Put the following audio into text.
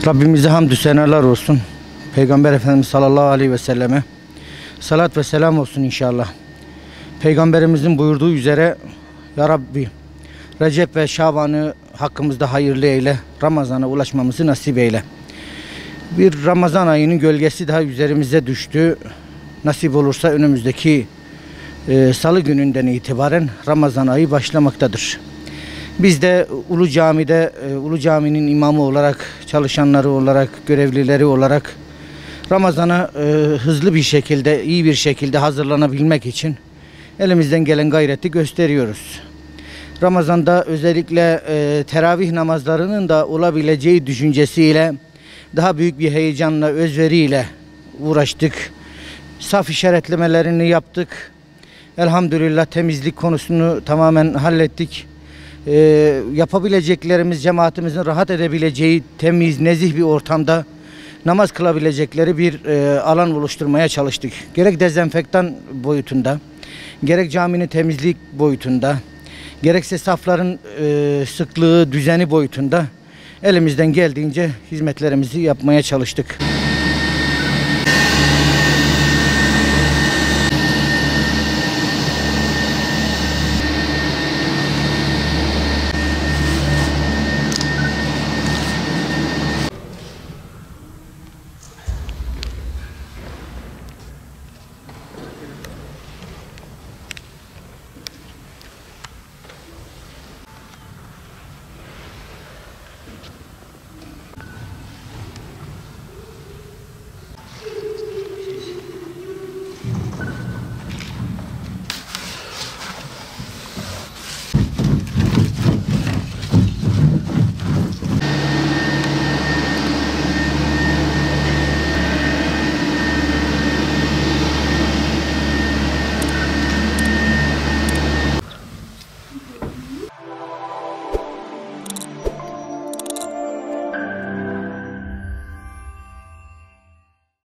Rabbimize hamdü senalar olsun. Peygamber Efendimiz sallallahu aleyhi ve selleme salat ve selam olsun inşallah. Peygamberimizin buyurduğu üzere Ya Rabbi Recep ve Şaban'ı hakkımızda hayırlı eyle, Ramazan'a ulaşmamızı nasip eyle. Bir Ramazan ayının gölgesi daha üzerimize düştü. Nasip olursa önümüzdeki Salı gününden itibaren Ramazan ayı başlamaktadır. Biz de Ulu Cami'de, Ulu Cami'nin imamı olarak, çalışanları olarak, görevlileri olarak Ramazan'a hızlı bir şekilde, iyi bir şekilde hazırlanabilmek için elimizden gelen gayreti gösteriyoruz. Ramazan'da özellikle teravih namazlarının da olabileceği düşüncesiyle daha büyük bir heyecanla, özveriyle uğraştık. Saf işaretlemelerini yaptık. Elhamdülillah temizlik konusunu tamamen hallettik. Yapabileceklerimiz, cemaatimizin rahat edebileceği temiz, nezih bir ortamda namaz kılabilecekleri bir alan oluşturmaya çalıştık. Gerek dezenfektan boyutunda, gerek caminin temizlik boyutunda, gerekse safların sıklığı, düzeni boyutunda elimizden geldiğince hizmetlerimizi yapmaya çalıştık.